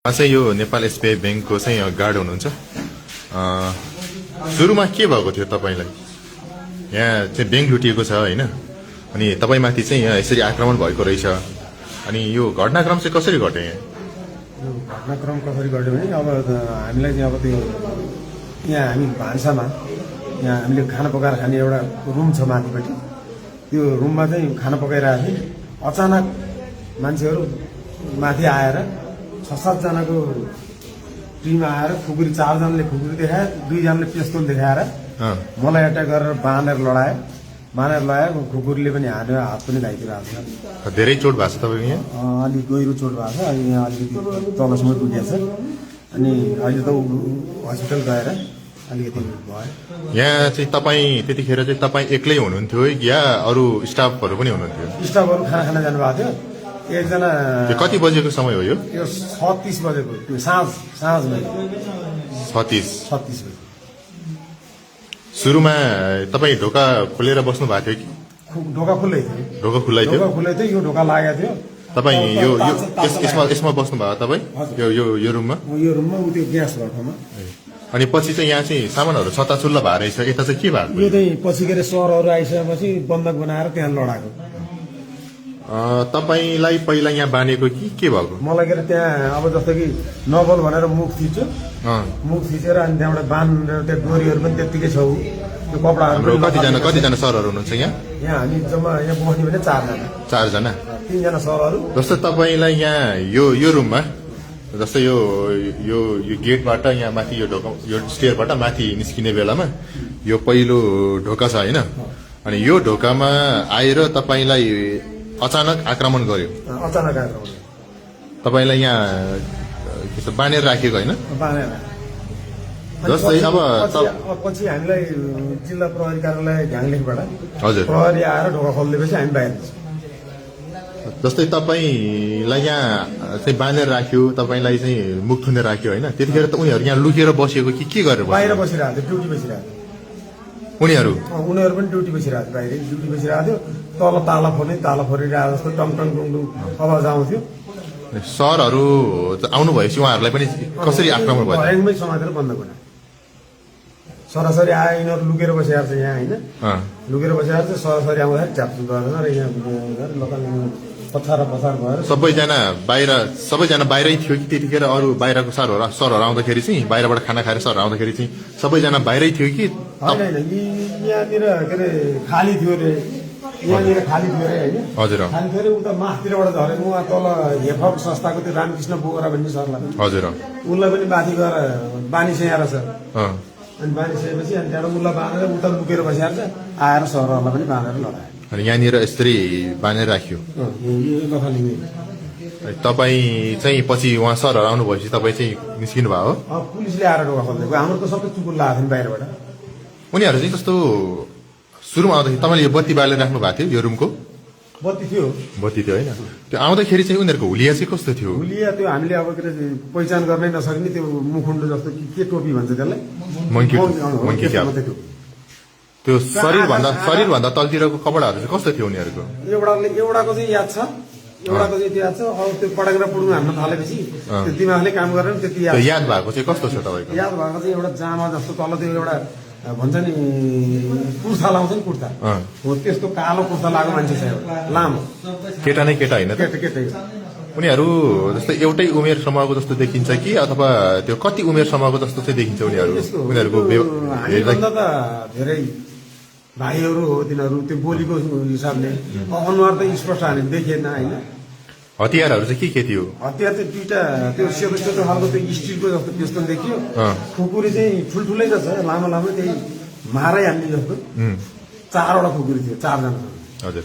चाहिँ यो नेपाल एसबीआई ब्याङ्कको चाहिँ गार्ड हुनुहुन्छ। सुरुमा के भएको थियो तपाईँलाई? यहाँ चाहिँ ब्याङ्क लुटिएको छ होइन, अनि तपाईँमाथि चाहिँ यहाँ यसरी आक्रमण भएको रहेछ। अनि यो घटनाक्रम चाहिँ कसरी घट्यो? यो घटनाक्रम कसरी घट्यो भने अब हामीलाई चाहिँ अब त्यो यहाँ हामी भान्सामा यहाँ हामीले खाना पकाएर खाने एउटा रुम छ माथिपट्टि। त्यो रुममा चाहिँ खाना पकाइरहेको थिएँ। अचानक मान्छेहरू माथि आएर 6-7 जनाको टिम आएर खुकुरी 4 जनाले खुकुरी देखाए, 2 जनाले पिस्तोल देखाएर मलाई अट्याक गरेर बाँधेर लडायो। खुकुरीले पनि हान्यो, हात पनि घाइतिरहेको छ। धेरै चोट भएको छ तपाईँको यहाँ? अलिक गहिरो चोट भएको छ। अनि यहाँ अलिकति तलसम्म पुगेको छ। अनि अहिले त हस्पिटल गएर अलिकति भयो। यहाँ चाहिँ तपाईँ त्यतिखेर चाहिँ तपाईँ एक्लै हुनुहुन्थ्यो या अरू स्टाफहरू पनि हुनुहुन्थ्यो? स्टाफहरू खाना खान जानुभएको थियो। एकजना कति बजेको समय हो यो? 36 बजेको, त्यो साँझमा 36 बजे। सुरुमा तपाईँ ढोका खोलेर बस्नु भएको थियो कि? ढोका खुल्लै थियो। ढोका खुल्लै थियो? ढोका खुल्लै थियो। यो ढोका लागेको थियो। तपाईँ यसमा बस्नु भएको तपाईँ यो रुममा? यो रुममा त्यो ग्यास भएकोमा। अनि पछि चाहिँ यहाँ चाहिँ सामानहरू छताछुल्ल भएको रहेछ। यता चाहिँ के भएको? यो चाहिँ पछि गएर सरहरू आइसकेपछि बन्दक बनाएर त्यहाँ लडाएको। तपाईँलाई पहिला यहाँ बाँधेको कि के भएको? मलाई के अरे त्यहाँ अब जस्तो कि नबल भनेर मुख थिच्यो। मुख थिचेर अनि त्यहाँबाट बाँधेर त्यो डोरीहरू पनि त्यत्तिकै छ। त्यो कपडाहरू कतिजना सरहरू हुनुहुन्छ यहाँ? यहाँ हामी जम्मा यहाँ बस्ने भने 4 जना। 3 जना सरहरू। जस्तो तपाईँलाई यहाँ यो रुममा जस्तै यो गेटबाट यहाँ माथि यो ढोका यो स्टेयरबाट माथि निस्किने बेलामा यो पहिलो ढोका छ होइन? अनि यो ढोकामा आएर तपाईँलाई अचानक आक्रमण गर्यो। तपाईँलाई यहाँ बाँधेर राखेको होइन? जस्तै अब पछि हामीलाई जिल्ला प्रहरी कार्यालय घ्याङलेखबाट हजुर प्रहरी आएर ढोका खोलिदिएपछि हामी बाहिर। जस्तै तपाईँलाई यहाँ चाहिँ बाँधेर राख्यो, तपाईँलाई चाहिँ मुख थुनेर राख्यो होइन? त्यतिखेर त उनीहरू यहाँ लुकेर बसेको कि के गरेर? बाहिर बसिरहेको थियो, ड्युटी बसिरहेको थियो। उनीहरू पनि ड्युटी बसिरहेको थियो, बाहिर ड्युटी बसिरहेको थियो। तल ताला फोरिरहेको जस्तो टङ आवाज आउँथ्यो। सरहरू आउनु भएपछि उहाँहरूलाई पनि कसरी आक्रमण भयो? ऱ्याङमै समातेर बन्द गरे। सरासरी आए यिनीहरू लुकेर बसिरहेको छ यहाँ होइन? लुकेर बसिरहेको छ। सरासरी आउँदाखेरि च्याप्चु गरेर र यहाँ पछार भएर सबैजना बाहिरै थियो कि त्यतिखेर? अरू बाहिरको सरहरू आउँदाखेरि चाहिँ बाहिरबाट खाना खाएर सरहरू आउँदाखेरि चाहिँ सबैजना बाहिरै थियो कि? होइन, यहाँनिर के अरे खाली थियो अरे। यहाँनिर खाली थियो अरे होइन? हजुर खाली थियो अरे। उता माथितिरबाट झरेको उहाँ तल हेफक संस्थाको त्यो रामकृष्ण बोगरा भन्ने सरलाई हजुर उसलाई पनि माथि गएर बानिसयाएर छ। अनि बानिसएपछि अनि त्यहाँबाट उसलाई बाँधेर उता लुकेर बसिहाल्छ। आएर सरहरूलाई पनि बाँधेर लडायो। अनि यहाँनिर यसरी बाँधेर राख्यो। तपाईँ चाहिँ पछि उहाँ सरहरू आउनु भएपछि तपाईँ चाहिँ निस्किनु भयो? पुलिसले आएर ढोका खोलिदिएको। हाम्रो त सबै चुकुल लागेको थियो बाहिरबाट। उनीहरू चाहिँ कस्तो सुरुमा आउँदाखेरि तपाईँले यो बत्ती बालेर राख्नु भएको थियो? यो रुमको बत्ती थियो होइन? त्यो आउँदाखेरि चाहिँ उनीहरूको हुलिया चाहिँ कस्तो थियो? हुलिया त्यो हामीले अब के अरे पहिचान गर्नै नसक्ने त्यो मुखुन्डो जस्तो के टोपी भन्छ त्यसलाई? Monkey cap. त्यो शरीरभन्दा तलतिरको कपडाहरू चाहिँ कस्तो थियो उनीहरूको? एउटाको चाहिँ याद छ। अब त्यो पडक्रा पुड्नु हान्न थालेपछि त्यो दिमागले काम गरेर त्यति याद भएको चाहिँ कस्तो छ तपाईँको? याद भएको चाहिँ एउटा जामा जस्तो तल त्यो एउटा भन्छ नि कुर्ता लाउँछ नि, कुर्ता हो त्यस्तो कालो कुर्ता लगाएको मान्छे छ एउटा लामो। केटा नै केटा होइन? केटै। उनीहरू जस्तै एउटै उमेर समूहको जस्तो देखिन्छ कि अथवा त्यो कति उमेर समूहको जस्तो चाहिँ देखिन्छ उनीहरूको? हामीभन्दा त धेरै भाइहरू हो तिनीहरू। त्यो बोलीको हिसाबले अनुहार त स्पष्ट हामी देखिएन होइन? हतियारहरू चाहिँ के थियो? हतियार चाहिँ 2टा त्यो सेतो खालको त्यो स्टिलको जस्तो पिस्तोल देखियो। खुकुरी चाहिँ ठुल्ठुलै त छ, लामो त्यही मारै हान्ने जस्तो। 4वटा खुकुरी थियो, 4 जना। हजुर